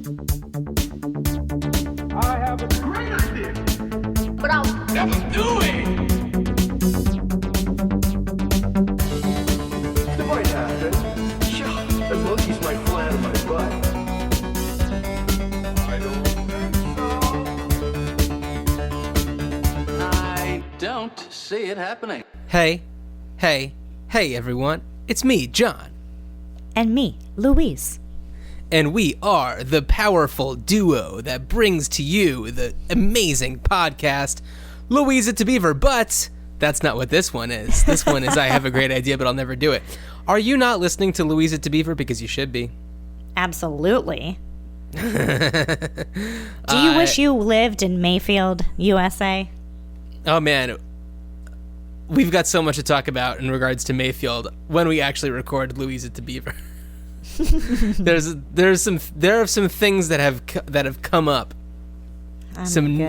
I have a great idea, but I'll never do it. It might happen. Sure, the monkeys might fly out of my butt. I don't think so. I don't see it happening. Hey, everyone. It's me, John. And me, Louise. And we are the powerful duo that brings to you the amazing podcast, Louise to Beaver. But that's not what this one is. This one is I have a great idea, but I'll never do it. Are you not listening to Louise to Beaver? Because you should be. Absolutely. Do you wish you lived in Mayfield, USA? Oh, man. We've got so much to talk about in regards to Mayfield when we actually record Louise to Beaver. there are some things that have come up. Oh, Some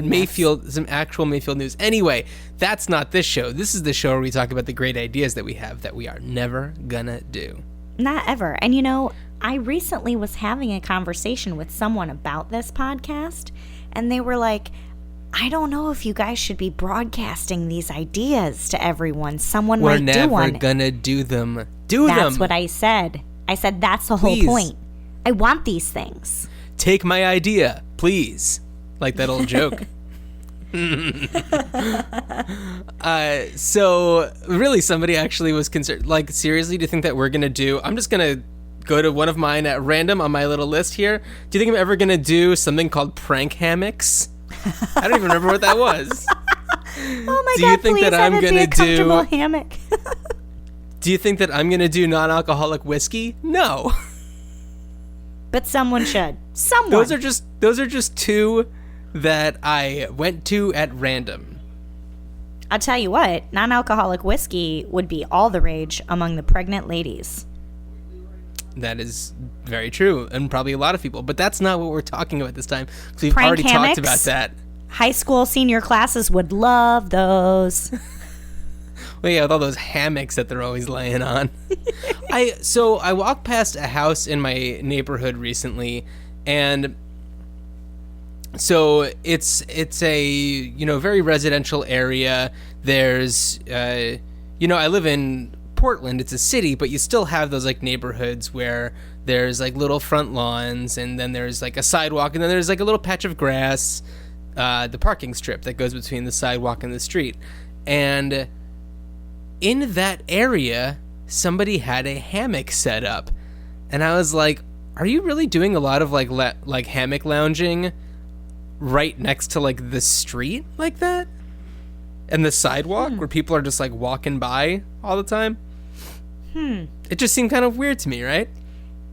actual Mayfield news. Anyway, that's not this show. This is the show where we talk about the great ideas that we have that we are never gonna do. Not ever. And you know, I recently was having a conversation with someone about this podcast, and they were like, I don't know if you guys should be broadcasting these ideas to everyone. Someone We're might do one. never gonna do them. That's what I said. I said that's the whole point. I want these things. Take my idea, please. Like that old joke. So really somebody actually was concerned. Like, seriously, do you think that we're gonna do, I'm just gonna go to one of mine at random on my little list here. Do you think I'm ever gonna do something called prank hammocks? I don't even remember what that was. Oh my Do God, you think please that I'm have it be gonna a comfortable hammock. Do you think that I'm gonna do non-alcoholic whiskey? No. But someone should. Someone. Those are just two that I went to at random. I'll tell you what, non-alcoholic whiskey would be all the rage among the pregnant ladies. That is very true, and probably a lot of people. But that's not what we're talking about this time, because we've Prank already hammocks? talked about that. High school senior classes would love those. Well, yeah, with all those hammocks that they're always laying on. I walked past a house in my neighborhood recently, and so it's a very residential area. There's I live in Portland. It's a city, but you still have those like neighborhoods where there's like little front lawns, and then there's like a sidewalk, and then there's like a little patch of grass, the parking strip that goes between the sidewalk and the street. And in that area, somebody had a hammock set up, and I was like, "Are you really doing a lot of like hammock lounging right next to like the street like that, and the sidewalk where people are just like walking by all the time?" It just seemed kind of weird to me, right?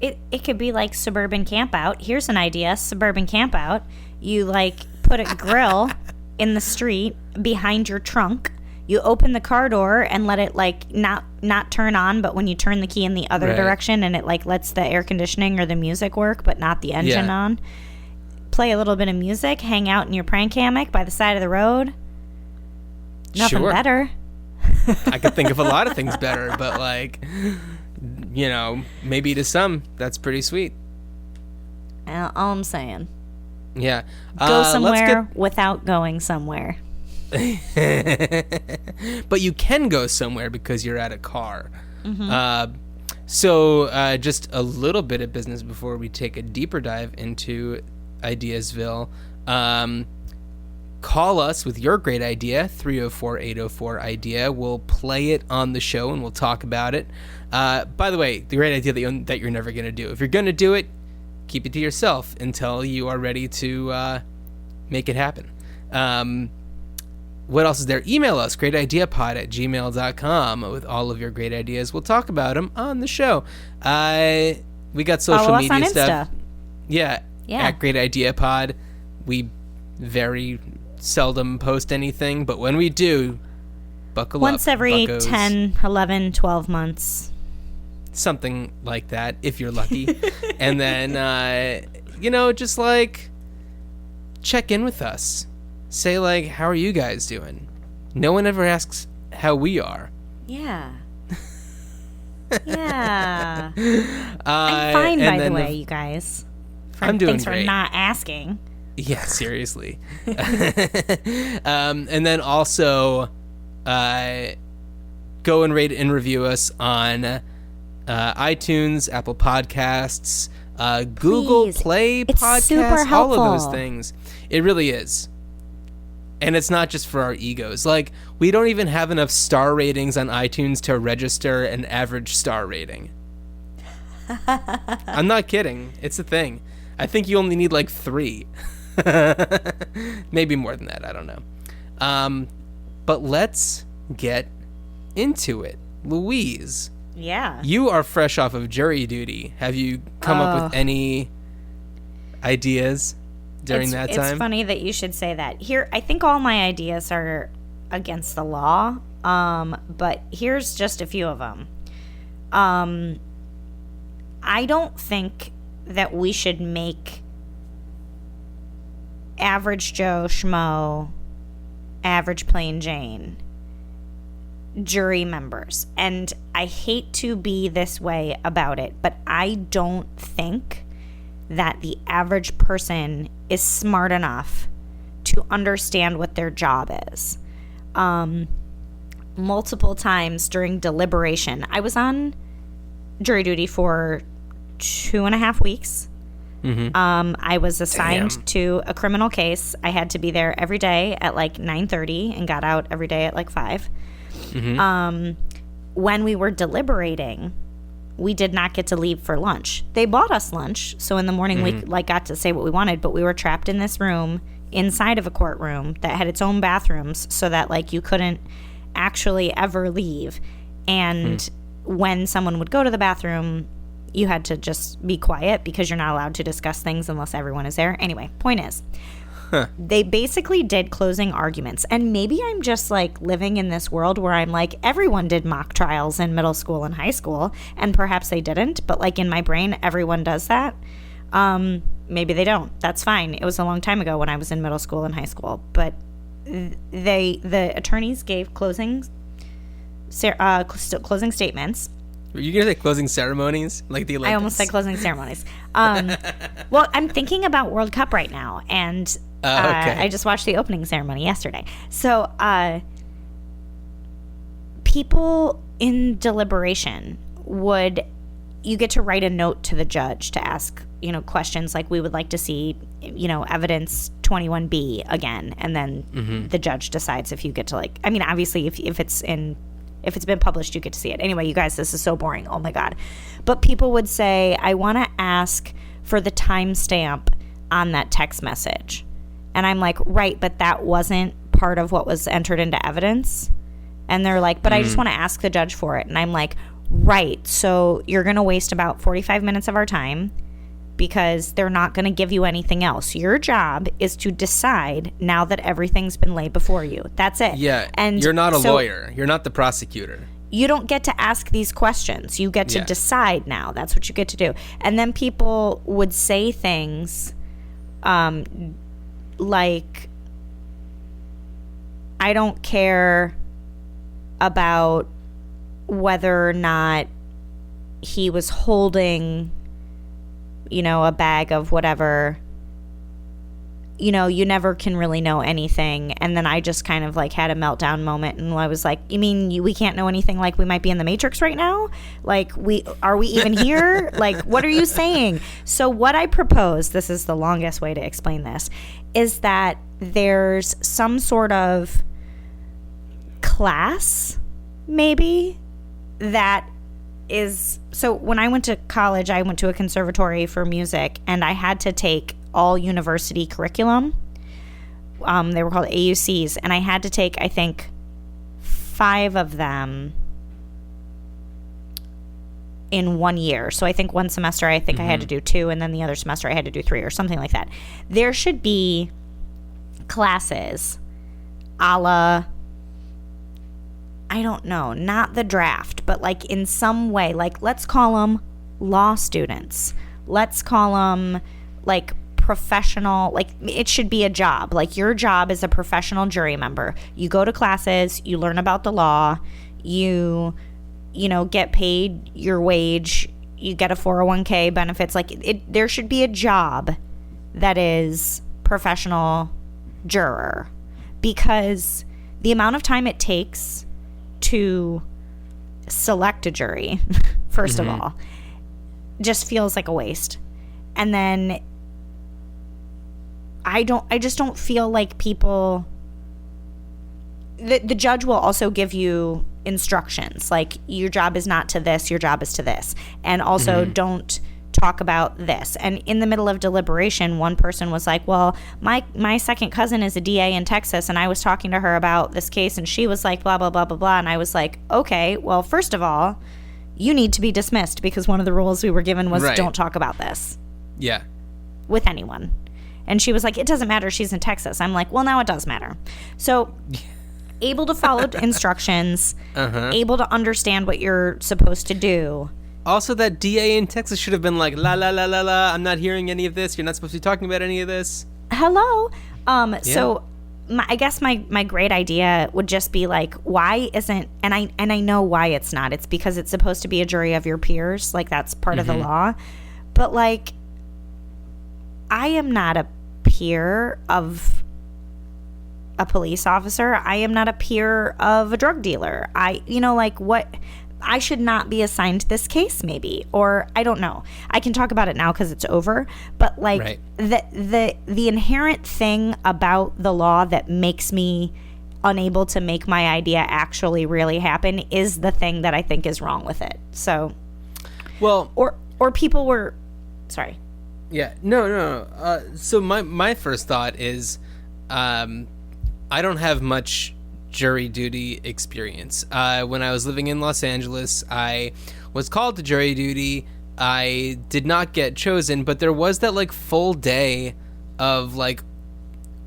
It could be like suburban campout. Here's an idea, suburban campout. You like put a grill in the street behind your trunk. You open the car door and let it like not turn on, but when you turn the key in the other direction, and it like lets the air conditioning or the music work, but not the engine on. Play a little bit of music, hang out in your prank hammock by the side of the road. Nothing better. I could think of a lot of things better, but like, maybe to some, that's pretty sweet. All I'm saying. Yeah. Go somewhere without going somewhere. But you can go somewhere because you're at a car. Mm-hmm. So just a little bit of business before we take a deeper dive into Ideasville. Call us with your great idea, 304-804-IDEA. We'll play it on the show and we'll talk about it. By the way, the great idea that you're never going to do. If you're going to do it, keep it to yourself until you are ready to make it happen. What else is there? Email us, greatideapod@gmail.com, with all of your great ideas. We'll talk about them on the show. We got social Follow media us on stuff. Insta. Yeah, at Great Idea Pod. We very seldom post anything, but when we do, buckle up. Once every buckos. 10, 11, 12 months. Something like that, if you're lucky. And then, just like check in with us. Say like, how are you guys doing? No one ever asks how we are. Yeah. Yeah. I'm fine, by the way, you guys. I'm doing Thanks great. for not asking. Yeah, seriously. And then also go and rate and review us on iTunes, Apple Podcasts, Google Please. Play It's Podcasts, super all of those helpful. things. It really is. And it's not just for our egos. Like, we don't even have enough star ratings on iTunes to register an average star rating. I'm not kidding. It's a thing. I think you only need like 3. Maybe more than that. I don't know. But let's get into it. Louise, Yeah. you are fresh off of jury duty. Have you come up with any ideas during that time? It's funny that you should say that. Here, I think all my ideas are against the law, but here's just a few of them. I don't think that we should make average Joe Schmo, average plain Jane jury members. And I hate to be this way about it, but I don't think that the average person is smart enough to understand what their job is. Multiple times during deliberation, I was on jury duty for 2.5 weeks. I was assigned to a criminal case. I had to be there every day at like 9:30 and got out every day at like 5. When we were deliberating, we did not get to leave for lunch. They bought us lunch, so in the morning we like got to say what we wanted, but we were trapped in this room inside of a courtroom that had its own bathrooms, so that like you couldn't actually ever leave. And when someone would go to the bathroom, you had to just be quiet because you're not allowed to discuss things unless everyone is there. Anyway, point is, they basically did closing arguments. And maybe I'm just like living in this world where I'm like, everyone did mock trials in middle school and high school, and perhaps they didn't, but like in my brain, everyone does that. Maybe they don't. That's fine. It was a long time ago when I was in middle school and high school, but the attorneys gave closing statements. Were you going to say closing ceremonies? Like the Olympics? I almost said closing ceremonies. Well, I'm thinking about World Cup right now, and okay. I just watched the opening ceremony yesterday. So people in deliberation you get to write a note to the judge to ask, questions like, we would like to see, evidence 21B again. And then the judge decides if you get to obviously if it's been published, you get to see it. Anyway, you guys, this is so boring. Oh, my God. But people would say, I want to ask for the timestamp on that text message. And I'm like, right, but that wasn't part of what was entered into evidence. And they're like, but I just want to ask the judge for it. And I'm like, right, so you're going to waste about 45 minutes of our time because they're not going to give you anything else. Your job is to decide now that everything's been laid before you. That's it. Yeah, and you're not a lawyer. You're not the prosecutor. You don't get to ask these questions. You get to decide now. That's what you get to do. And then people would say things like, I don't care about whether or not he was holding a bag of whatever, you never can really know anything. And then I just kind of like had a meltdown moment, and I was like, you mean we can't know anything? Like we might be in the Matrix right now? Like are we even here? Like, what are you saying? So what I propose, this is the longest way to explain this, is that there's some sort of class maybe that is, so when I went to college, I went to a conservatory for music, and I had to take all university curriculum. They were called AUCs, and I had to take, I think, 5 of them in 1 year. So I think one semester I had to do 2, and then the other semester I had to do 3 or something like that. There should be classes a la, I don't know, not the draft, but like in some way, like let's call them law students. Let's call them like professional, like it should be a job. Like your job is a professional jury member. You go to classes, you learn about the law, you get paid your wage, you get a 401k benefits. Like, there should be a job that is professional juror, because the amount of time it takes to select a jury, first of all, just feels like a waste. And then I just don't feel like people, the judge will also give you instructions, like, your job is not to this, your job is to this, and also don't talk about this. And in the middle of deliberation, one person was like, well, my second cousin is a DA in Texas, and I was talking to her about this case, and she was like, blah, blah, blah, blah, blah. And I was like, okay, well, first of all, you need to be dismissed, because one of the rules we were given was don't talk about this. Yeah. With anyone. And she was like, it doesn't matter, she's in Texas. I'm like, well, now it does matter. So able to follow instructions, able to understand what you're supposed to do. Also, that DA in Texas should have been like, la, la, la, la, la, I'm not hearing any of this. You're not supposed to be talking about any of this. Hello. So I guess my great idea would just be like, why isn't, and I know why it's not. It's because it's supposed to be a jury of your peers. Like, that's part of the law. But, like, I am not a peer of a police officer. I am not a peer of a drug dealer. I should not be assigned this case, maybe, or I don't know. I can talk about it now because it's over, but like the inherent thing about the law that makes me unable to make my idea actually really happen is the thing that I think is wrong with it. So, well, or people were, sorry. Yeah, no. So my first thought is, I don't have much jury duty experience. When I was living in Los Angeles, I was called to jury duty. I did not get chosen, but there was that like full day of like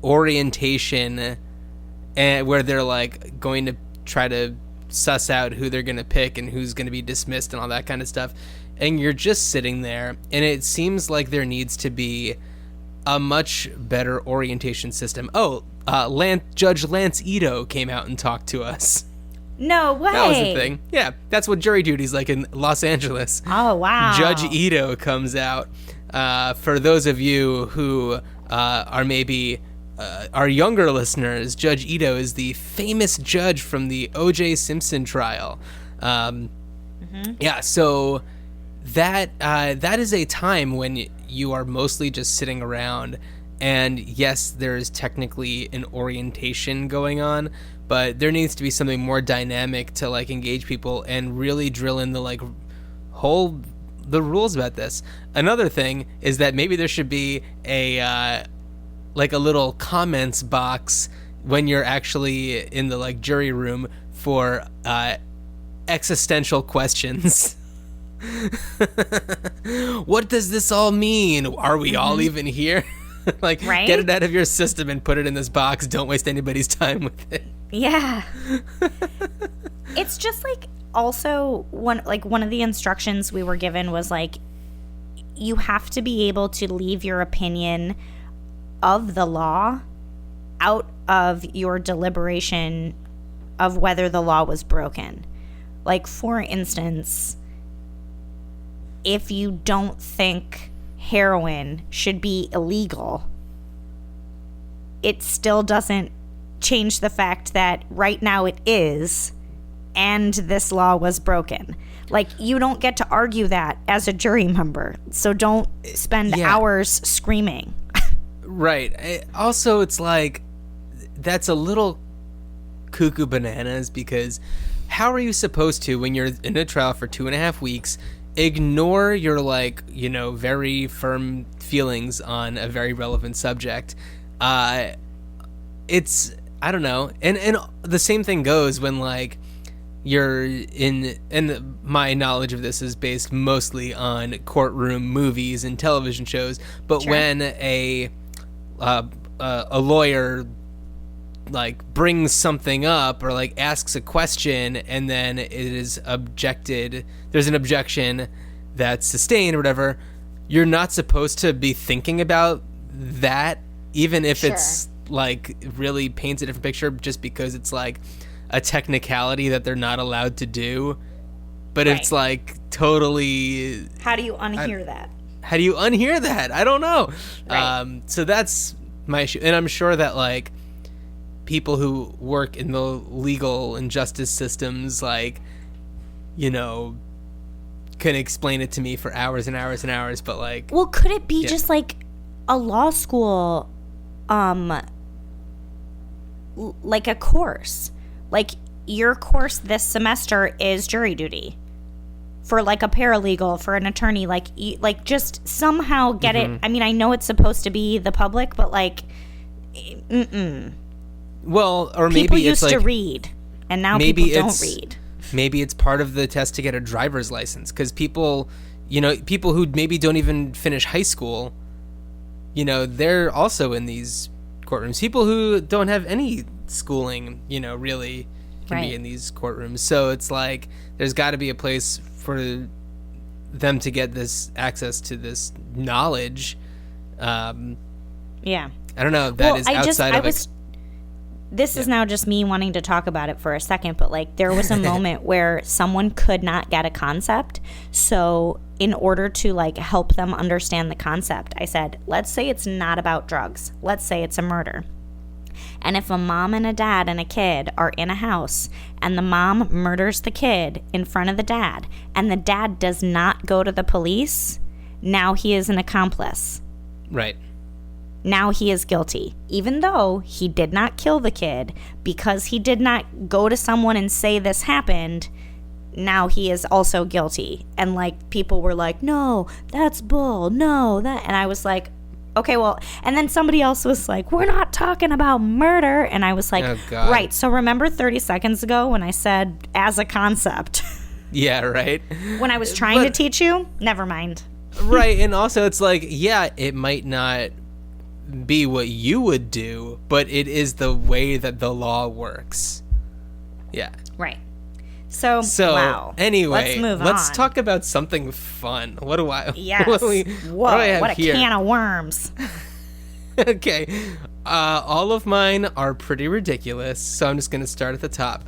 orientation, and where they're like going to try to suss out who they're going to pick and who's going to be dismissed and all that kind of stuff. And you're just sitting there, and it seems like there needs to be a much better orientation system. Judge Lance Ito came out and talked to us. No way. That was the thing. Yeah, that's what jury duty's like in Los Angeles. Oh, wow. Judge Ito comes out. For those of you who are maybe our younger listeners, Judge Ito is the famous judge from the O.J. Simpson trial. Yeah, so that is a time when you are mostly just sitting around, and yes, there is technically an orientation going on, but there needs to be something more dynamic to like engage people and really drill in the like the rules about this. Another thing is that maybe there should be a like a little comments box when you're actually in the like jury room for existential questions. What does this all mean? Are we all even here? Like, get it out of your system and put it in this box. Don't waste anybody's time with it. Yeah. It's just like, also one of the instructions we were given was like, you have to be able to leave your opinion of the law out of your deliberation of whether the law was broken. Like, for instance, if you don't think heroin should be illegal, it still doesn't change the fact that right now it is, and this law was broken. Like, you don't get to argue that as a jury member, so don't spend hours screaming. Right. Also, it's like, that's a little cuckoo bananas, because how are you supposed to, when you're in a trial for 2.5 weeks, ignore your, like, you know, very firm feelings on a very relevant subject? It's, I don't know. And the same thing goes when, like, you're in, and my knowledge of this is based mostly on courtroom movies and television shows, but when a lawyer like brings something up or like asks a question and then it is objected, there's an objection that's sustained or whatever, you're not supposed to be thinking about that, even if it's like really paints a different picture, just because it's like a technicality that they're not allowed to do. But it's like totally. How do you unhear that? How do you unhear that? I don't know. Right. So that's my issue. And I'm sure that, like, people who work in the legal and justice systems, like, you know, can explain it to me for hours and hours and hours, but, like... Well, could it be just, like, a law school, like a course? Like, your course this semester is jury duty. For, like, a paralegal, for an attorney, like just somehow get it. I mean, I know it's supposed to be the public, but, like, Well, or people maybe it's used like... to read, and now people don't read. Maybe it's part of the test to get a driver's license, because people, you know, people who maybe don't even finish high school, you know, they're also in these courtrooms. People who don't have any schooling, you know, really can be in these courtrooms. So it's like there's got to be a place for them to get this access to this knowledge. Yeah. I don't know. That is outside of it. This is now just me wanting to talk about it for a second, but, like, there was a moment where someone could not get a concept. So in order to, like, help them understand the concept, I said, let's say it's not about drugs. Let's say it's a murder. And if a mom and a dad and a kid are in a house and the mom murders the kid in front of the dad and the dad does not go to the police, now he is an accomplice. Right. Now he is guilty, even though he did not kill the kid, because he did not go to someone and say this happened. Now he is also guilty. And, like, people were like, no, that's bull. No, that. And I was like, okay, well, and then somebody else was like, we're not talking about murder. And I was like, oh, God. Right. So remember 30 seconds ago when I said as a concept? Yeah, right. When I was trying to teach you? Never mind. Right. And also it's like, yeah, it might not be what you would do, but it is the way that the law works. Yeah. Right. So wow. Anyway, let's on. talk about something fun. What do I? Yes. What do I have what a here? can of worms. Okay. All of mine are pretty ridiculous, so I'm just going to start at the top.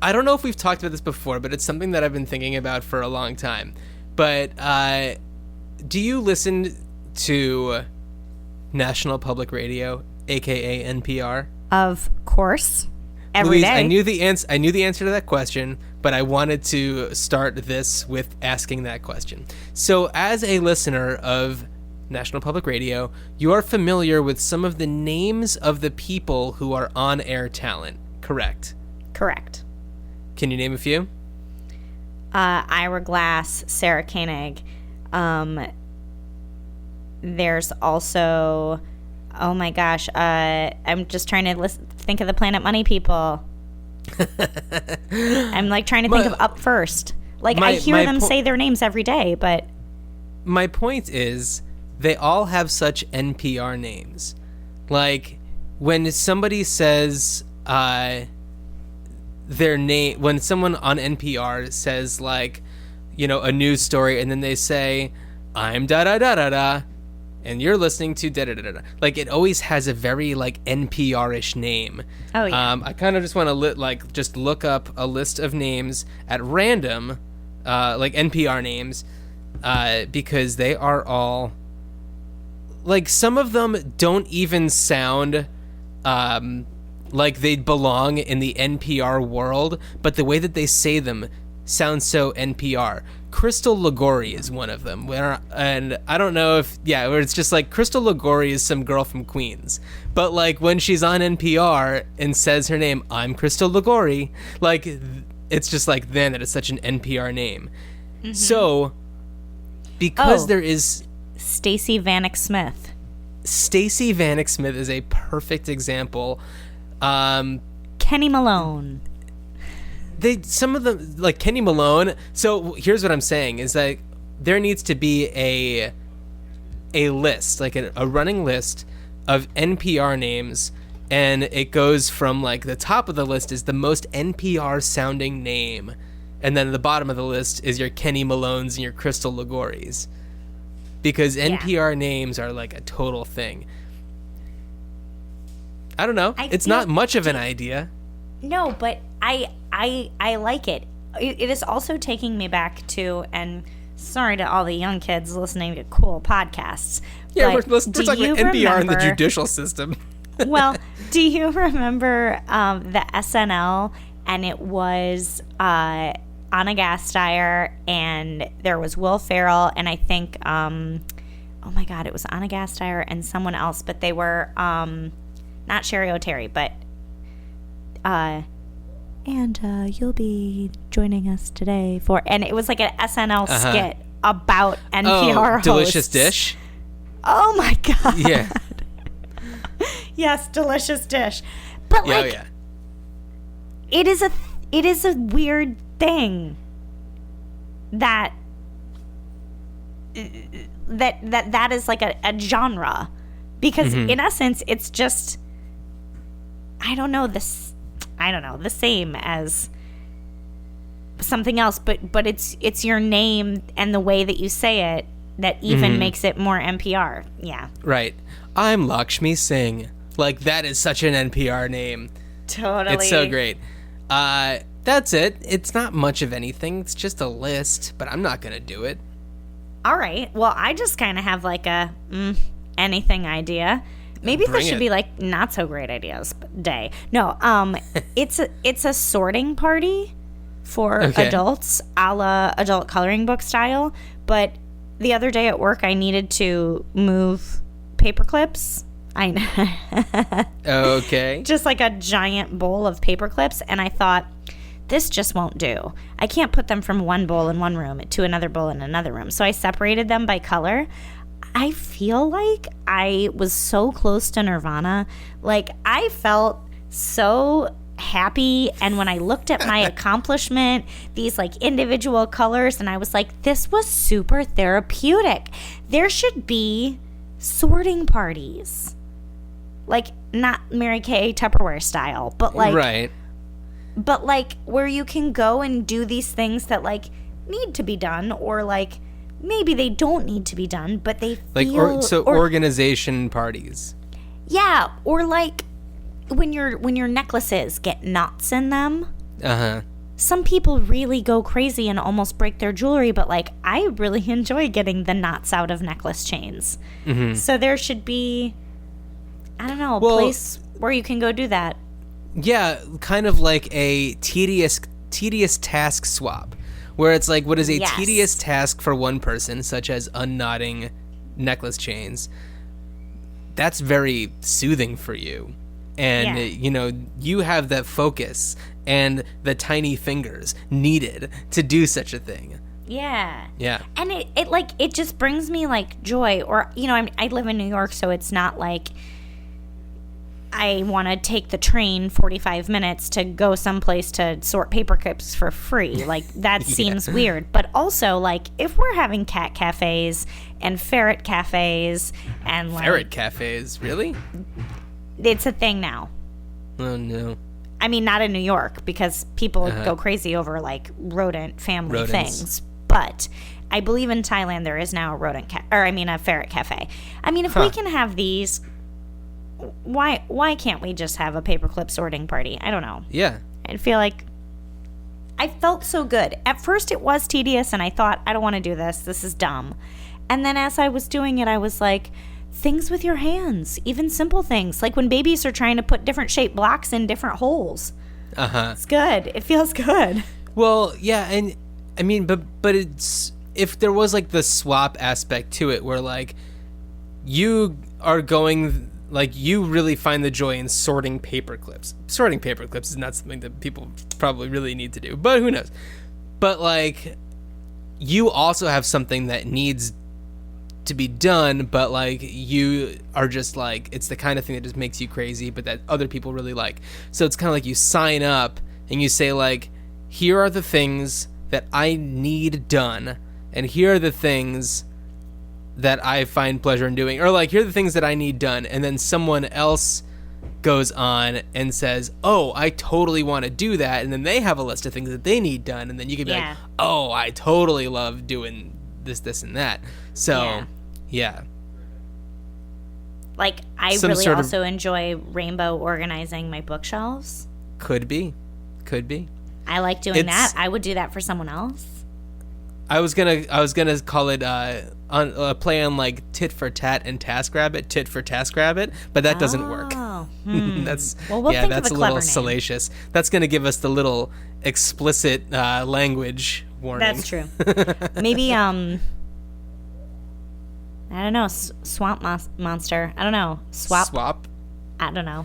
I don't know if we've talked about this before, but it's something that I've been thinking about for a long time. But do you listen to National Public Radio, aka NPR? Of course. Every Louise, day. I knew the answer to that question, but I wanted to start this with asking that question. So, as a listener of National Public Radio, you are familiar with some of the names of the people who are on-air talent, correct? Correct. Can you name a few? Ira Glass, Sarah Koenig. There's also, oh my gosh, I'm just trying to think of the Planet Money people. I'm, like, trying to think of Up First. Like, I hear them say their names every day, but... My point is, they all have such NPR names. Like, when somebody says their name, when someone on NPR says, like, you know, a news story, and then they say, I'm da-da-da-da-da, and you're listening to da-da-da-da-da. Like, it always has a very, like, NPR-ish name. Oh, yeah. I kind of just want to, just look up a list of names at random, like, NPR names, because they are all... Like, some of them don't even sound like they belong in the NPR world, but the way that they say them sounds so NPR. Crystal Ligori is one of them, and I don't know where it's just like Crystal Ligori is some girl from Queens, but, like, when she's on NPR and says her name, I'm Crystal Ligori, like, it's just like then that it's such an NPR name. Mm-hmm. So because there is Stacey Vanek Smith. Stacey Vanek Smith is a perfect example. Kenny Malone. Some of them, like Kenny Malone. So here's what I'm saying is that there needs to be a list, like a running list of NPR names, and it goes from, like, the top of the list is the most NPR sounding name, and then at the bottom of the list is your Kenny Malones and your Crystal Ligoris, because NPR names are, like, a total thing. I don't know. It's not much of an idea. No, but I like it. it is also taking me back to, and sorry to all the young kids listening to cool podcasts. Yeah, we're but talking about NPR and the judicial system. Well, do you remember the SNL, and it was Anna Gasteyer, and there was Will Ferrell, and I think, oh my God, it was Anna Gasteyer and someone else, but they were not Sherry O'Terry, but you'll be joining us today for, and it was like an SNL skit about NPR hosts. Delicious Dish? Oh my God. Yeah. Yes, Delicious Dish. But it is a weird thing that is like a genre, because in essence it's just the same as something else, but it's your name and the way that you say it that even makes it more NPR. Yeah. Right. I'm Lakshmi Singh. Like, that is such an NPR name. Totally. It's so great. That's it. It's not much of anything. It's just a list, but I'm not going to do it. All right. Well, I just kind of have like a anything idea. Maybe this should be like not so great ideas day. No, it's a sorting party for adults, a la adult coloring book style. But the other day at work, I needed to move paper clips. Okay. Just like a giant bowl of paper clips, and I thought, this just won't do. I can't put them from one bowl in one room to another bowl in another room. So I separated them by color. I feel like I was so close to Nirvana. Like, I felt so happy, and when I looked at my accomplishment, these like individual colors, and I was like, this was super therapeutic. There should be sorting parties. Like, not Mary Kay Tupperware style, but like, right. But like where you can go and do these things that like need to be done, or like maybe they don't need to be done, but they feel like organization parties. Yeah, or like when your necklaces get knots in them. Some people really go crazy and almost break their jewelry, but like I really enjoy getting the knots out of necklace chains. So there should be, I don't know, a place where you can go do that. Yeah, kind of like a tedious task swap, where it's like, what is a tedious task for one person, such as unknotting necklace chains, that's very soothing for you. And, you have that focus and the tiny fingers needed to do such a thing. Yeah. Yeah. And it just brings me like joy. Or, I live in New York, so it's not like I want to take the train 45 minutes to go someplace to sort paper clips for free. Like, that seems weird. But also, like, if we're having cat cafes and ferret cafes and like... Ferret cafes? Really? It's a thing now. Oh, no. I mean, not in New York, because people go crazy over, like, rodent family things. But I believe in Thailand there is now a ferret cafe. I mean, if we can have these... Why can't we just have a paperclip sorting party? I don't know. Yeah. I feel like I felt so good. At first it was tedious, and I thought, I don't want to do this. This is dumb. And then as I was doing it, I was like, things with your hands, even simple things. Like when babies are trying to put different shaped blocks in different holes. It's good. It feels good. Well, yeah, and I mean, but it's, if there was like the swap aspect to it, where like you are going... Like, you really find the joy in sorting paper clips. Sorting paper clips is not something that people probably really need to do, but who knows? But, like, you also have something that needs to be done, but, like, you are just, like, it's the kind of thing that just makes you crazy, but that other people really like. So it's kind of like you sign up and you say, like, here are the things that I need done, and here are the things that I find pleasure in doing, or like, here are the things that I need done, and then someone else goes on and says, oh, I totally want to do that, and then they have a list of things that they need done, and then you can be like, oh, I totally love doing this, and that. So, yeah. Like, I really also enjoy rainbow organizing my bookshelves. Could be. I like doing that. I would do that for someone else. I was gonna call it play on like tit for tat and TaskRabbit, tit for TaskRabbit, but that doesn't work. That's Well, we'll think that's of a a little clever name. salacious. That's gonna give us the little explicit language warning. That's true. Maybe I don't know, swamp monster. I don't know, swap. I don't know.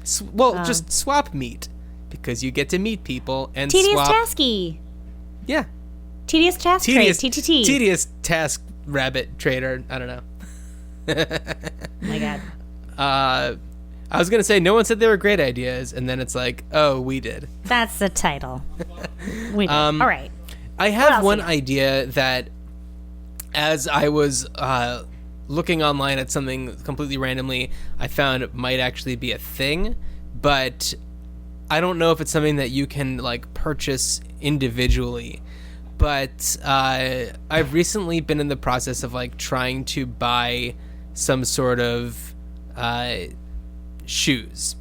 Just swap meat, because you get to meet people and Tedious swap. tasky. Yeah. Tedious task trade. TTT. Tedious task rabbit trader. I don't know. Oh my God. I was gonna say no one said they were great ideas, and then it's like, oh, we did. That's the title. We did. All right. I have one idea that, as I was looking online at something completely randomly, I found it might actually be a thing, but I don't know if it's something that you can like purchase individually. But I've recently been in the process of like trying to buy some sort of shoes,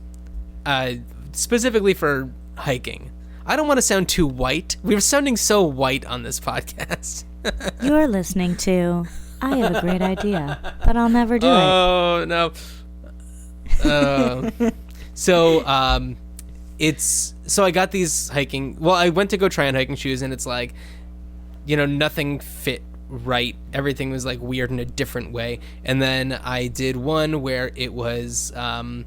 specifically for hiking. I don't want to sound too white. We're sounding so white on this podcast. You're listening to I Have a Great Idea, but I'll never do it. Oh, no. So I got these I went to go try on hiking shoes, and it's like, nothing fit right. Everything was like weird in a different way. And then I did one where it was, I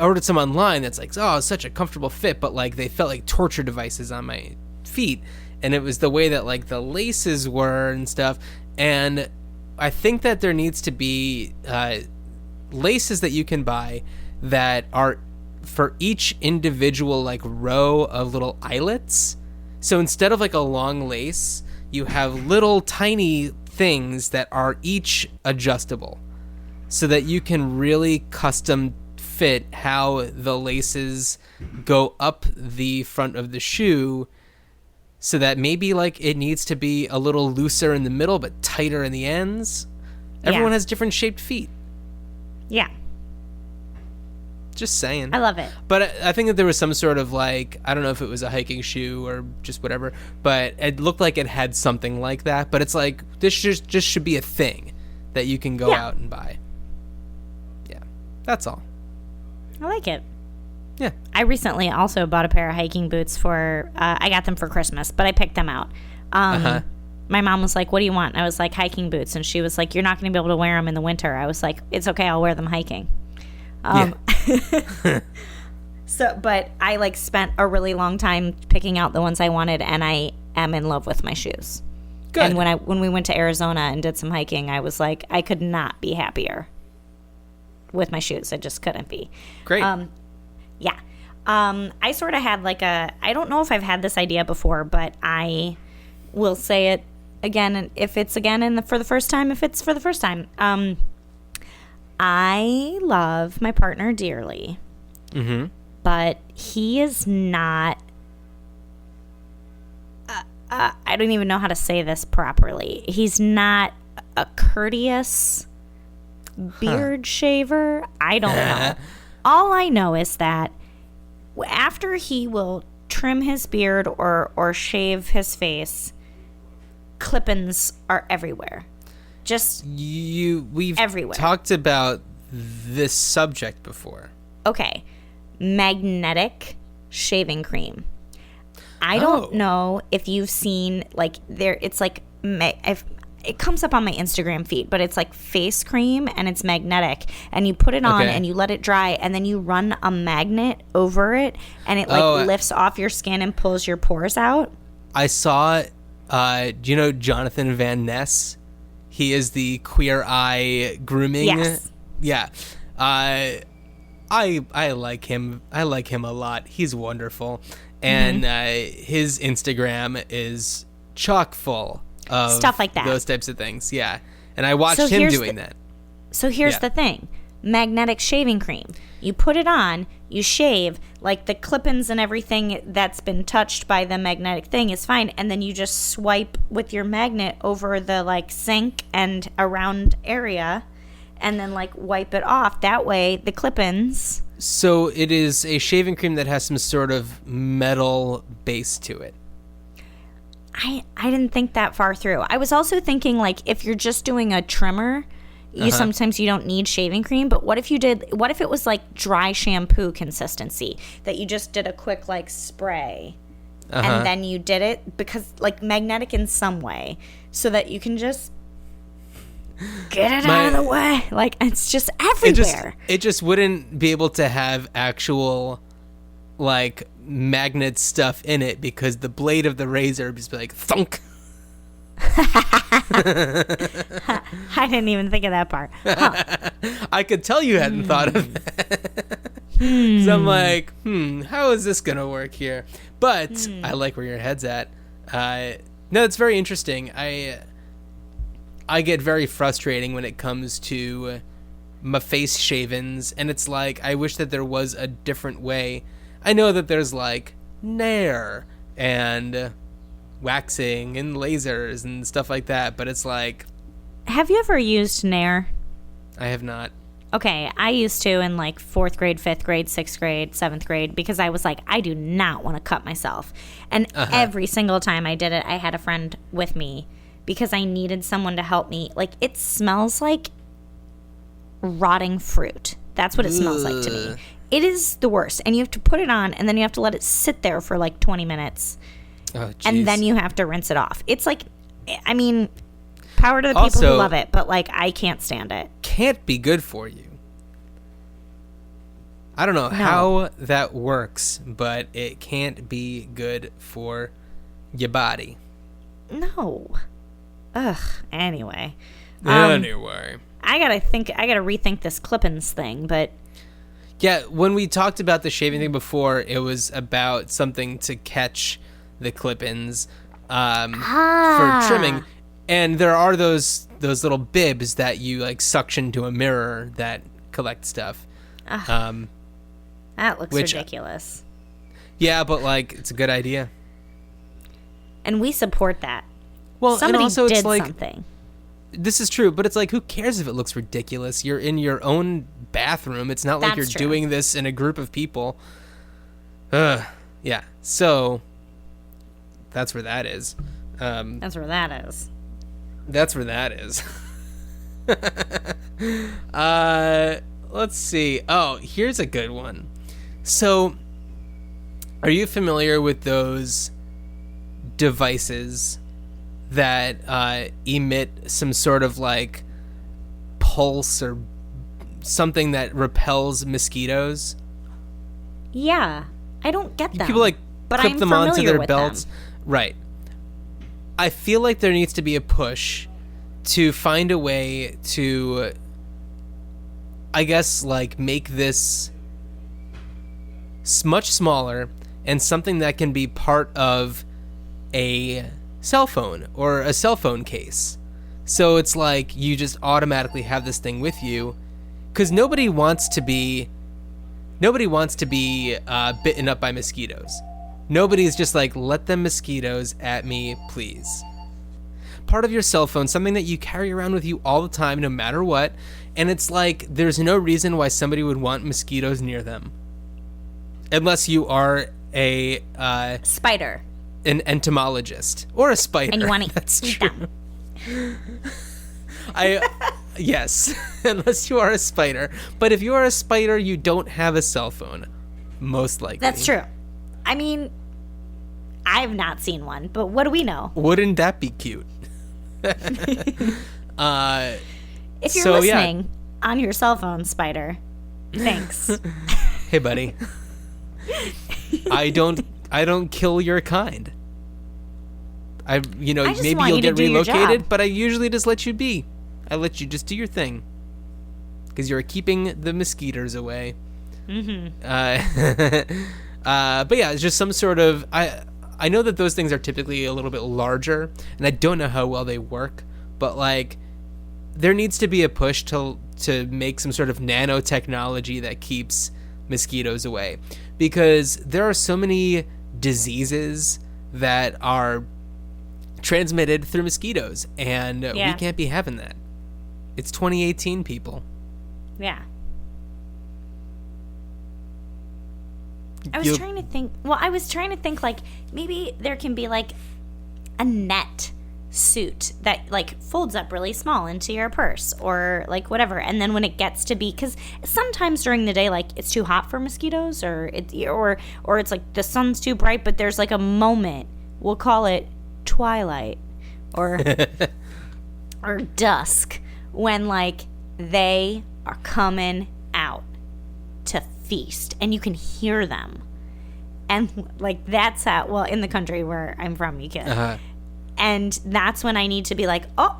ordered some online that's like, oh, it's such a comfortable fit, but like they felt like torture devices on my feet. And it was the way that like the laces were and stuff. And I think that there needs to be laces that you can buy that are for each individual like row of little eyelets. So instead of like a long lace, you have little tiny things that are each adjustable, so that you can really custom fit how the laces go up the front of the shoe, so that maybe like it needs to be a little looser in the middle but tighter in the ends. Everyone has different shaped feet. Yeah. Just saying. I love it. But I think that there was some sort of like, I don't know if it was a hiking shoe or just whatever, but it looked like it had something like that. But it's like, this just should be a thing that you can go out and buy. Yeah, that's all. I like it. Yeah. I recently also bought a pair of hiking boots for, I got them for Christmas, but I picked them out. My mom was like, what do you want? I was like, hiking boots. And she was like, you're not going to be able to wear them in the winter. I was like, it's okay, I'll wear them hiking. But I like spent a really long time picking out the ones I wanted, and I am in love with my shoes. Good. And when we went to Arizona and did some hiking, I was like, I could not be happier with my shoes. I just couldn't be. Great. Yeah. I sort of had like I don't know if I've had this idea before, but I will say it again, and if it's again for the first time, if it's for the first time. I love my partner dearly, but he is not, I don't even know how to say this properly. He's not a courteous beard shaver. I don't know. All I know is that after he will trim his beard or shave his face, clip-ins are everywhere. We've everywhere. Talked about this subject before. Okay. Magnetic shaving cream. I don't know if you've seen like it's like it comes up on my Instagram feed, but it's like face cream and it's magnetic, and you put it on and you let it dry, and then you run a magnet over it, and it like lifts off your skin and pulls your pores out. I saw do you know Jonathan Van Ness? He is the Queer Eye grooming. Yes. Yeah. I like him. I like him a lot. He's wonderful. And his Instagram is chock full of stuff like that. Those types of things. Yeah. And I watched him doing that. So here's the thing. Magnetic shaving cream. You put it on, you shave, like the clip-ins and everything that's been touched by the magnetic thing is fine, and then you just swipe with your magnet over the like sink and around area, and then like wipe it off. That way the clip-ins. So it is a shaving cream that has some sort of metal base to it. I didn't think that far through. I was also thinking, like, if you're just doing a trimmer, sometimes you don't need shaving cream. But what if it was like dry shampoo consistency, that you just did a quick like spray and then you did it, because like magnetic in some way, so that you can just get it out of the way. Like, it's just everywhere. It just wouldn't be able to have actual like magnet stuff in it, because the blade of the razor would just be like thunk. I didn't even think of that part. Huh. I could tell you hadn't thought of that. So I'm like, how is this gonna work here? But I like where your head's at. No, it's very interesting. I get very frustrating when it comes to my face shavings, and it's like, I wish that there was a different way. I know that there's like Nair and waxing and lasers and stuff like that, but it's like... Have you ever used Nair? I have not. Okay, I used to in like 4th grade, 5th grade, 6th grade, 7th grade, because I was like, I do not want to cut myself. And every single time I did it, I had a friend with me, because I needed someone to help me. Like, it smells like rotting fruit. That's what it smells like to me. It is the worst. And you have to put it on, and then you have to let it sit there for like 20 minutes. Oh, and then you have to rinse it off. It's like, I mean, power to the people who love it, but like, I can't stand it. Can't be good for you. I don't know how that works, but it can't be good for your body. No. Ugh. Anyway. Anyway. I gotta rethink this clip-ins thing, but... Yeah, when we talked about the shaving thing before, it was about something to catch the clip-ins for trimming. And there are those little bibs that you like suction to a mirror that collect stuff. That looks ridiculous. Yeah, but like, it's a good idea. And we support that. Well, somebody and also did it's like, something. This is true, but it's like, who cares if it looks ridiculous? You're in your own bathroom. It's not like you're doing this in a group of people. Yeah. So that's where that is. That's where that is. That's where that is. Let's see. Oh, here's a good one. So, are you familiar with those devices that emit some sort of like pulse or something that repels mosquitoes? Yeah, I don't get them. People like clip them onto their belts. Them. Right. I feel like there needs to be a push to find a way to, I guess, like make this much smaller and something that can be part of a cell phone or a cell phone case. So it's like you just automatically have this thing with you, because nobody wants to be bitten up by mosquitoes. Nobody's just like, let them mosquitoes at me, please. Part of your cell phone, something that you carry around with you all the time, no matter what, and it's like there's no reason why somebody would want mosquitoes near them, unless you are a spider, an entomologist, or a spider, and you want to That's eat true. them. Yes, unless you are a spider. But if you are a spider, you don't have a cell phone, most likely. That's true. I mean, I've not seen one, but what do we know? Wouldn't that be cute? If you're listening on your cell phone, spider, thanks. Hey, buddy. I don't kill your kind. Maybe you'll get relocated, but I usually just let you be. I let you just do your thing, because you're keeping the mosquitoes away. Mm-hmm. But yeah, it's just some sort of... I know that those things are typically a little bit larger, and I don't know how well they work, but like, there needs to be a push to make some sort of nanotechnology that keeps mosquitoes away, because there are so many diseases that are transmitted through mosquitoes, and we can't be having that. It's 2018, people. Yeah. I was trying to think like maybe there can be like a net suit that like folds up really small into your purse or like whatever, and then when it gets to be, because sometimes during the day like it's too hot for mosquitoes or it's like the sun's too bright, but there's like a moment, we'll call it twilight or or dusk, when like they are coming out to feast and you can hear them, and like that's how, well, in the country where I'm from you can, and that's when I need to be like, oh,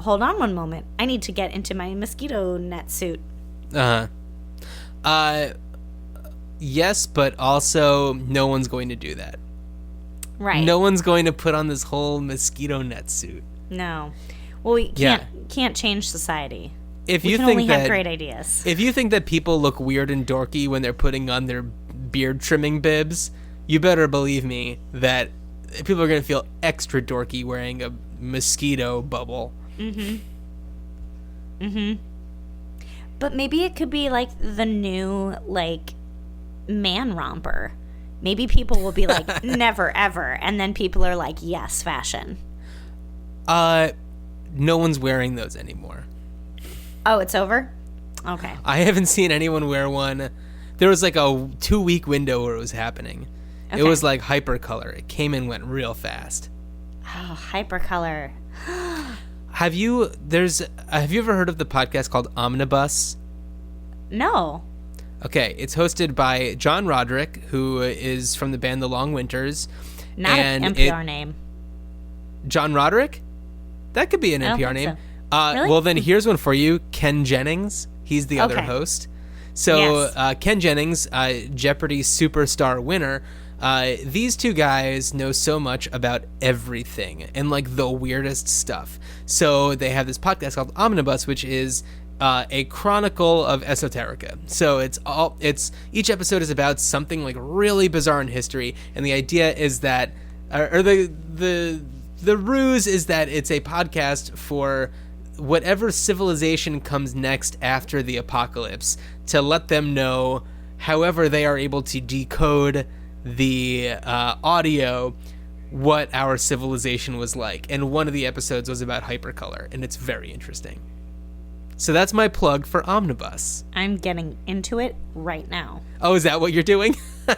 hold on one moment, I need to get into my mosquito net suit. Yes, but also no one's going to do that. Right. No one's going to put on this whole mosquito net suit. No. Well, we can't change society. If we you can think only that, have great ideas. If you think that people look weird and dorky when they're putting on their beard trimming bibs, you better believe me that people are going to feel extra dorky wearing a mosquito bubble. But maybe it could be like the new like man romper. Maybe people will be like, never ever, and then people are like, yes, fashion. No one's wearing those anymore. Oh, it's over? Okay. I haven't seen anyone wear one. There was like a 2-week window where it was happening. Okay. It was like hypercolor. It came and went real fast. Oh, hypercolor. Have you ever heard of the podcast called Omnibus? No. Okay, it's hosted by John Roderick, who is from the band The Long Winters. Not an NPR name. John Roderick? That could be an NPR name. So. Really? Well, then here's one for you. Ken Jennings. He's the other host. So yes. Ken Jennings, Jeopardy superstar winner. These two guys know so much about everything and like the weirdest stuff. So they have this podcast called Omnibus, which is a chronicle of esoterica. So each episode is about something like really bizarre in history, and the idea is that, or the ruse is that it's a podcast for whatever civilization comes next after the apocalypse, to let them know, however they are able to decode the audio, what our civilization was like. And one of the episodes was about hypercolor, and it's very interesting. So that's my plug for Omnibus. I'm getting into it right now. Oh, is that what you're doing? It's so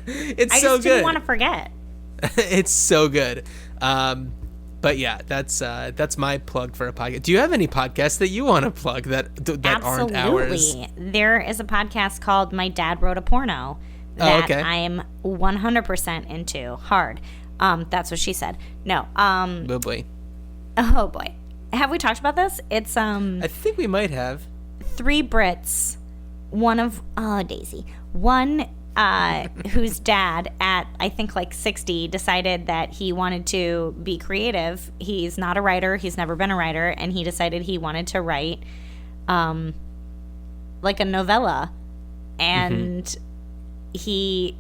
good. I just didn't want to forget. It's so good. But yeah, that's my plug for a podcast. Do you have any podcasts that you want to plug that aren't ours? Absolutely. There is a podcast called My Dad Wrote a Porno that I am 100% into. Hard. That's what she said. No. Oh boy. Oh boy. Have we talked about this? It's I think we might have. 3 Brits, one whose dad at I think like 60 decided that he wanted to be creative. He's not a writer, he's never been a writer, and he decided he wanted to write like a novella, and he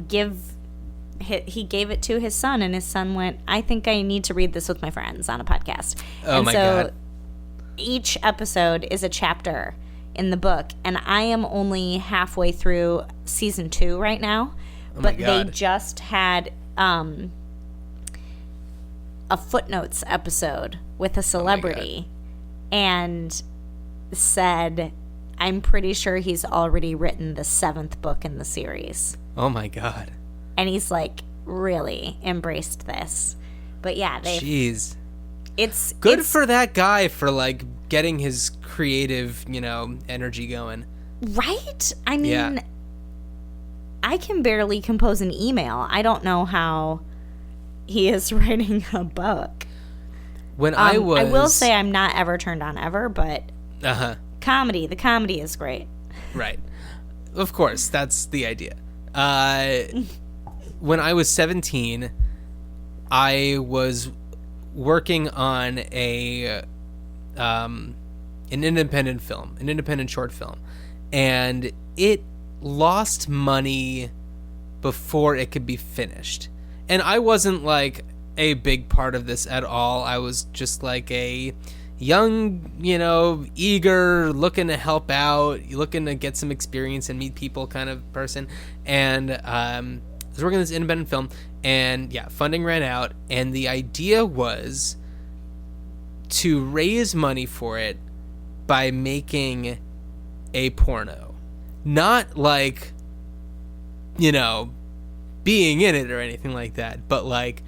gave it to his son, and his son went, I think I need to read this with my friends on a podcast. God. Each episode is a chapter in the book, and I am only halfway through season 2 right now. But they just had a footnotes episode with a celebrity, and said, I'm pretty sure he's already written the 7th book in the series. Oh my God. And he's like really embraced this. But yeah, jeez. It's good for that guy for like getting his creative, energy going. Right? I mean, I can barely compose an email. I don't know how he is writing a book. When I will say I'm not ever turned on ever, but the comedy is great. Right. Of course, that's the idea. When I was 17, I was working on an independent film, an independent short film, and it lost money before it could be finished. And I wasn't like a big part of this at all. I was just like a, young, eager, looking to help out, looking to get some experience and meet people kind of person. And I was working on this independent film, and funding ran out, and the idea was to raise money for it by making a porno. Not like, being in it or anything like that, but like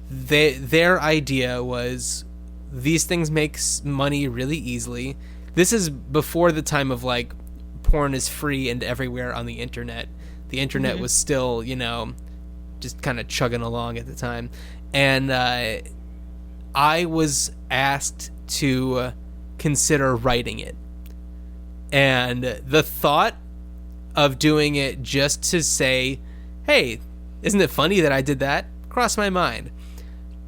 their idea was these things make money really easily. This is before the time of like porn is free and everywhere on the internet. The internet was still, just kind of chugging along at the time. And I was asked to consider writing it. And the thought of doing it just to say, hey, isn't it funny that I did that? Crossed my mind.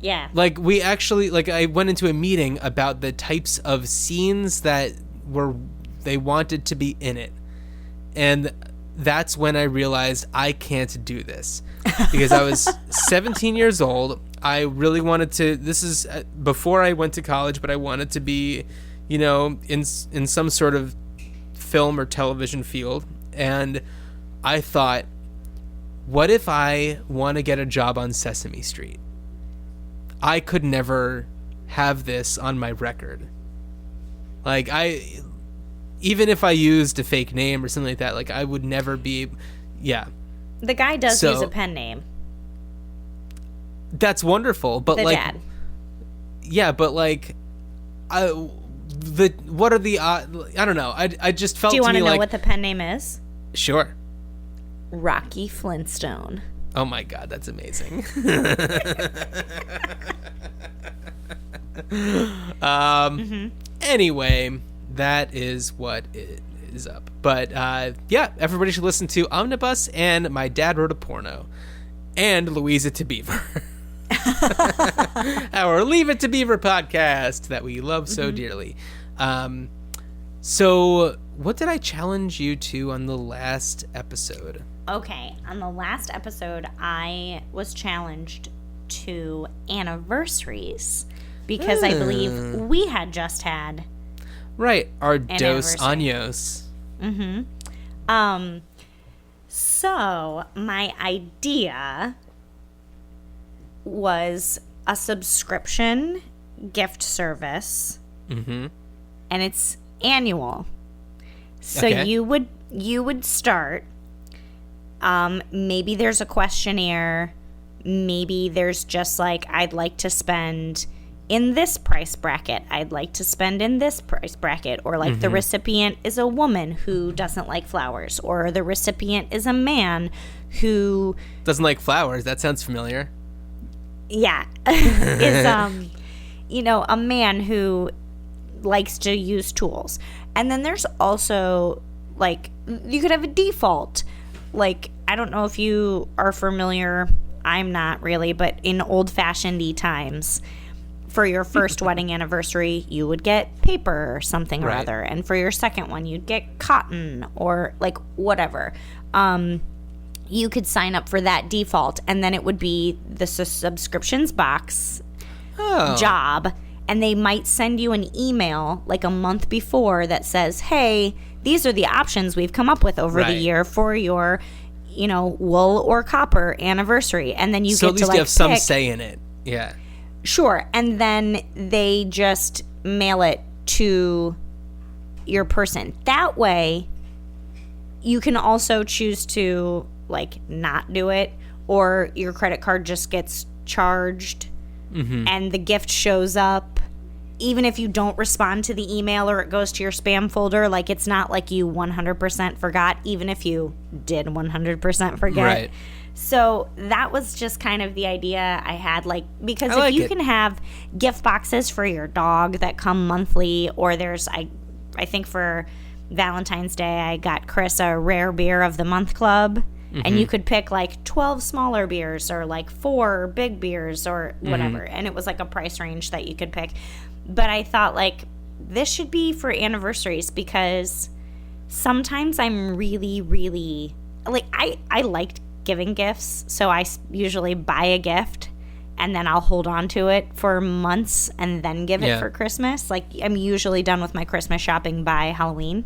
Yeah. Like, we actually, I went into a meeting about the types of scenes that they wanted to be in it. And that's when I realized I can't do this. Because I was 17 years old. I really wanted to, this is before I went to college, but I wanted to be, in some sort of film or television field. And I thought, what if I want to get a job on Sesame Street? I could never have this on my record. Like, even if I used a fake name or something like that, like, I would never be, The guy does use a pen name. That's wonderful, but the like, dad. Yeah, but like, what are the I don't know. I just felt. Do you want to know like, what the pen name is? Sure. Rocky Flintstone. Oh my God, that's amazing. Anyway, that is what it is up. But everybody should listen to Omnibus and My Dad Wrote a Porno and Louise to Beaver. Our Leave It to Beaver podcast that we love so dearly. So what did I challenge you to on the last episode? Okay, on the last episode, I was challenged to anniversaries because I believe we had just had right our an dos anniversary. años. So my idea was a subscription gift service, and it's annual. So Okay. you would start. Maybe there's a questionnaire. Maybe there's just like, I'd like to spend in this price bracket. I'd like to spend in this price bracket. Or like the recipient is a woman who doesn't like flowers. Or the recipient is a man who Doesn't like flowers. That sounds familiar. is a man who likes to use tools. And then there's also like, you could have a default. Like, I don't know if you are familiar, I'm not really, but in old-fashioned times, for your first wedding anniversary, you would get paper or something or Right. other. And for your second one, you'd get cotton or like whatever. You could sign up for that default, and then it would be the subscriptions box job, and they might send you an email like a month before that says, hey, these are the options we've come up with over the Right. year for your, wool or copper anniversary. And then you So get at least to like you have some pick. say in it. Yeah. Sure. And then they just mail it to your person. That way, you can also choose to like not do it, or your credit card just gets charged and the gift shows up. Even if you don't respond to the email or it goes to your spam folder, like it's not like you 100% forgot, even if you did 100% forget. Right. So that was just kind of the idea I had, like, because I if like you it. can have gift boxes for your dog that come monthly, or there's, I think for Valentine's Day, I got Chris a Rare Beer of the Month Club, and you could pick like 12 smaller beers or like 4 big beers or whatever, and it was like a price range that you could pick. But I thought, like, this should be for anniversaries, because sometimes I'm really, really, like, I liked giving gifts, so I usually buy a gift and then I'll hold on to it for months and then give it for Christmas. Like, I'm usually done with my Christmas shopping by Halloween.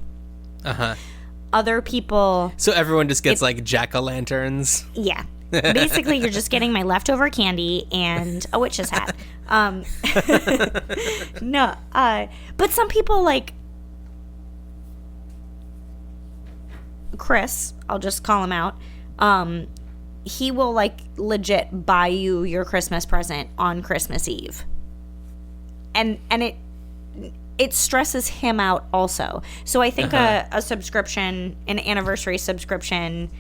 Other people... So everyone just gets, like, jack-o'-lanterns? Yeah. Basically, you're just getting my leftover candy and a witch's hat. No, but some people, like... Chris, I'll just call him out. He will, like, legit buy you your Christmas present on Christmas Eve. And it stresses him out also. So I think a subscription, an anniversary subscription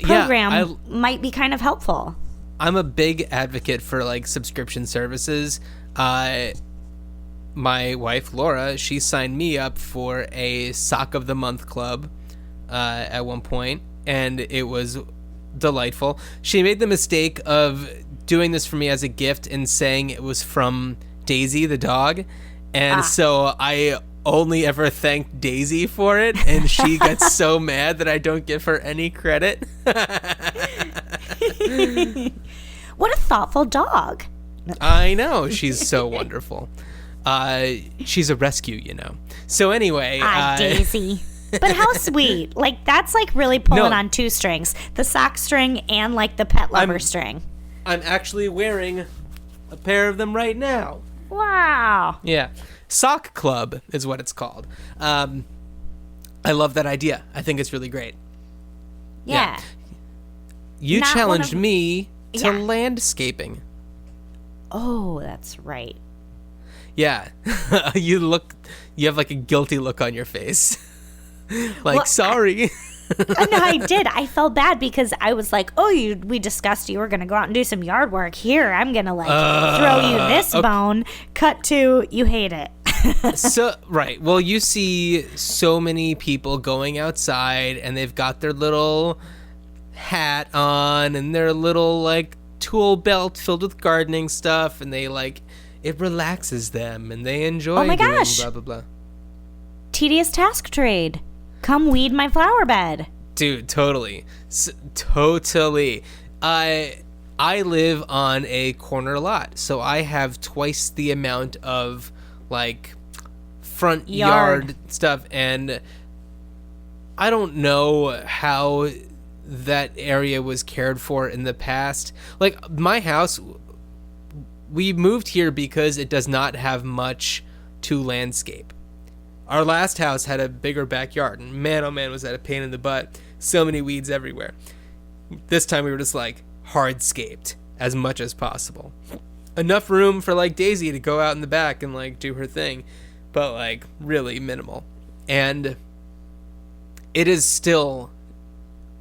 program might be kind of helpful. I'm a big advocate for, like, subscription services. My wife, Laura, she signed me up for a Sock of the Month club at one point, and it was delightful. She made the mistake of doing this for me as a gift and saying it was from Daisy the dog, and so I only ever thanked Daisy for it, and she got so mad that I don't give her any credit. What a thoughtful dog. I know, she's so wonderful. She's a rescue, you know. So anyway, Daisy. But how sweet. Like, that's like really pulling on two strings. The sock string and like the pet lover string. I'm actually wearing a pair of them right now. Wow. Yeah. Sock Club is what it's called. I love that idea. I think it's really great. Yeah. You challenged me to landscaping. Oh, that's right. Yeah. You have like a guilty look on your face. Sorry. No, I did. I felt bad because I was like, we discussed you were going to go out and do some yard work. Here, I'm going to throw you this bone. Cut to, you hate it. Right. Well, you see so many people going outside and they've got their little hat on and their little like tool belt filled with gardening stuff, and they it relaxes them and they enjoy doing blah, blah, blah. Tedious task trade. Come weed my flower bed. Dude, totally. Totally. I live on a corner lot, so I have twice the amount of like front yard stuff, and I don't know how that area was cared for in the past. Like, my house, we moved here because it does not have much to landscape. Our last house had a bigger backyard, and man, oh man, was that a pain in the butt. So many weeds everywhere. This time we were just like hardscaped as much as possible. Enough room for like Daisy to go out in the back and like do her thing, but like really minimal. And it is still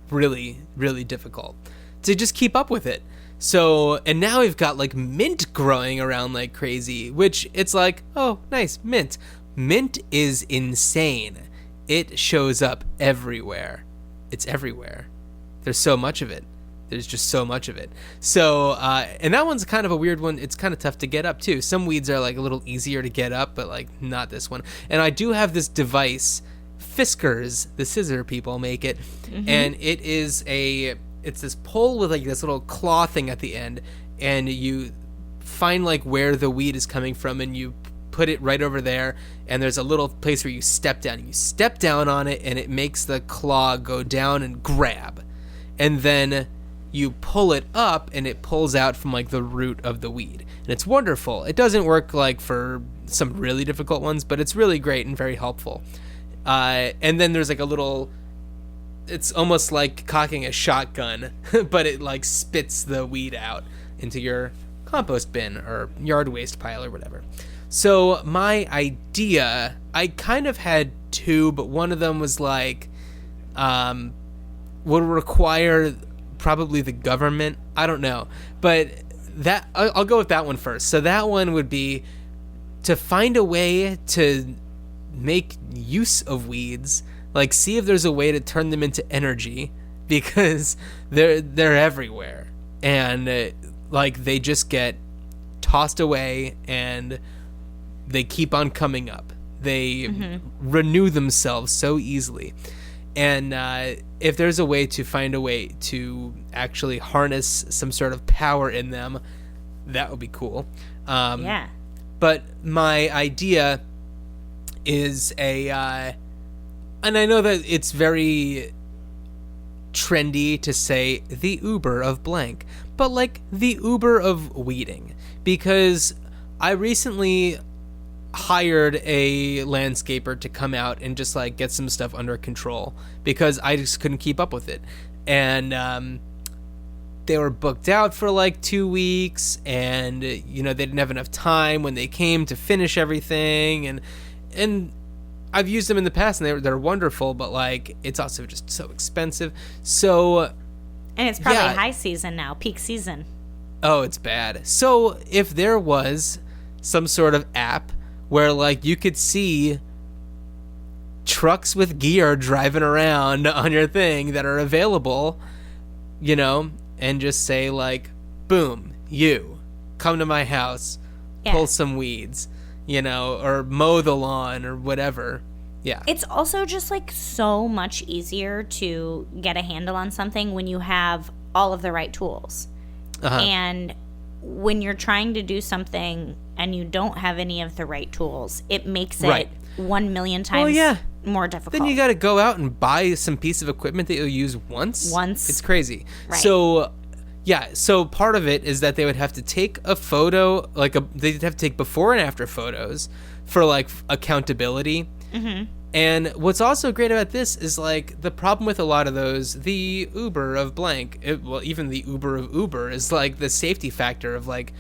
really, really difficult to just keep up with it. So, and now we've got like mint growing around like crazy, which it's like, oh, nice, mint. Mint is insane. It shows up everywhere. It's everywhere. There's so much of it. There's just so much of it. So, and that one's kind of a weird one. It's kind of tough to get up too. Some weeds are like a little easier to get up, but like not this one. And I do have this device, Fiskars, the scissor people make it. And it's this pole with like this little claw thing at the end, and you find like where the weed is coming from, and you put it right over there, and there's a little place where you step down. You step down on it, and it makes the claw go down and grab. And then you pull it up, and it pulls out from like the root of the weed. And it's wonderful. It doesn't work like for some really difficult ones, but it's really great and very helpful. And then there's like a little, it's almost like cocking a shotgun, but it like spits the weed out into your compost bin or yard waste pile or whatever. So my idea, I kind of had two, but one of them was like, would require probably the government. I don't know, but that I'll go with that one first. So that one would be to find a way to make use of weeds, like see if there's a way to turn them into energy, because they're everywhere, and like they just get tossed away and they keep on coming up. They renew themselves so easily. And if there's a way to find a way to actually harness some sort of power in them, That would be cool. Yeah. But my idea is and I know that it's very trendy to say the Uber of blank, but like the Uber of weeding, because I recently hired a landscaper to come out and just like get some stuff under control because I just couldn't keep up with it. And they were booked out for like 2 weeks, and you know, they didn't have enough time when they came to finish everything, and I've used them in the past and they're wonderful, but like it's also just so expensive. So And it's probably high season now, peak season. Oh, it's bad. So if there was some sort of app where like you could see trucks with gear driving around on your thing that are available, you know, and just say like, boom, you come to my house, pull some weeds, you know, or mow the lawn or whatever. Yeah. It's also just like so much easier to get a handle on something when you have all of the right tools. And when you're trying to do something and you don't have any of the right tools, it makes it 1 million times more difficult. Then you got to go out and buy some piece of equipment that you'll use once. It's crazy. Right. So, yeah. So part of it is that they would have to take a photo, they'd have to take before and after photos for like accountability. Mm-hmm. And what's also great about this is like the problem with a lot of those, the Uber of blank, even the Uber of Uber is like the safety factor of like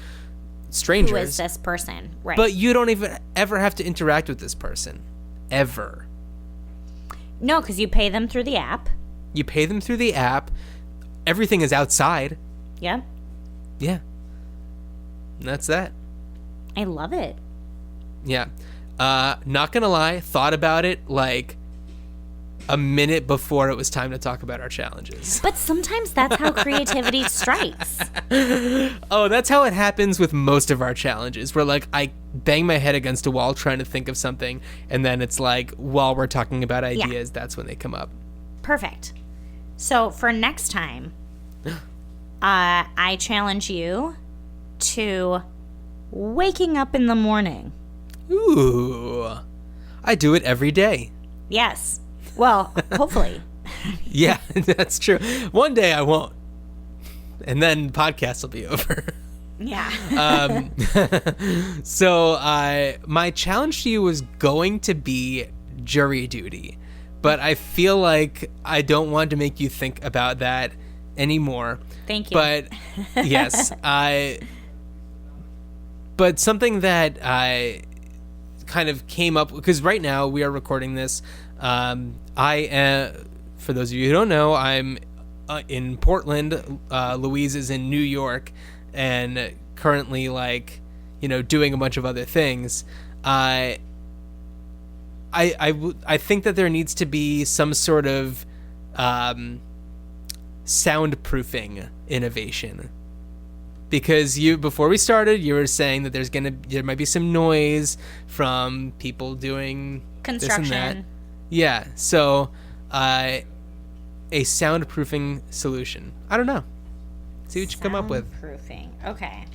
strangers. Who is this person? Right. But you don't even ever have to interact with this person. Ever. No, because you pay them through the app. You pay them through the app. Everything is outside. Yeah. Yeah. And that's that. I love it. Yeah. Not gonna lie, thought about it like a minute before it was time to talk about our challenges. But sometimes that's how creativity strikes. Oh, that's how it happens with most of our challenges. Where like I bang my head against a wall trying to think of something, and then it's like while we're talking about ideas, that's when they come up. Perfect. So for next time, I challenge you to waking up in the morning. Ooh, I do it every day. Yes. Well, hopefully. Yeah, that's true. One day I won't. And then podcast will be over. Yeah. So my challenge to you was going to be jury duty. But I feel like I don't want to make you think about that anymore. Thank you. But yes, but something that I kind of came up, because right now we are recording this. I am, for those of you who don't know, I'm in Portland. Louise is in New York, and currently, like, you know, doing a bunch of other things. I think that there needs to be some sort of soundproofing innovation. Because before we started, you were saying that there might be some noise from people doing construction. This and that. Yeah, so a soundproofing solution. I don't know. See what you come up with. Soundproofing. Okay.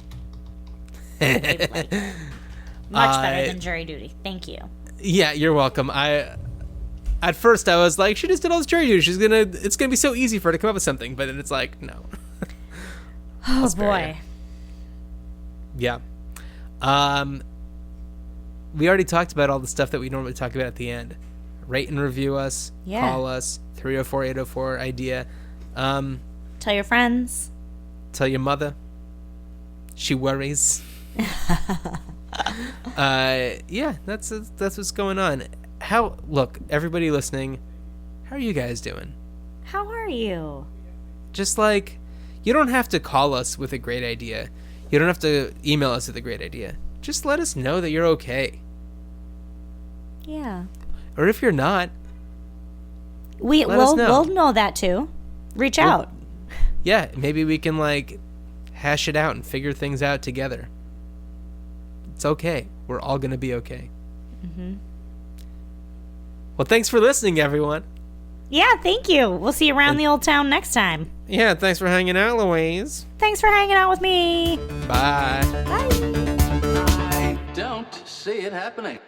Much better than jury duty. Thank you. Yeah, you're welcome. At first I was like, she just did all this jury duty. It's gonna be so easy for her to come up with something, but then it's like, no. Oh boy. Yeah. We already talked about all the stuff that we normally talk about at the end. Rate and review us. Yeah. Call us. 304-804 idea. Tell your friends. Tell your mother. She worries. Yeah, that's what's going on. Look, everybody listening, how are you guys doing? How are you? Just like, you don't have to call us with a great idea. You don't have to email us with a great idea. Just let us know that you're okay. Yeah. Or if you're not, we'll know that too. Reach out. Yeah, maybe we can like hash it out and figure things out together. It's okay. We're all gonna be okay. Mm-hmm. Well, thanks for listening, everyone. Yeah, thank you. We'll see you around the old town next time. Yeah, thanks for hanging out, Louise. Thanks for hanging out with me. Bye. Bye. I don't see it happening.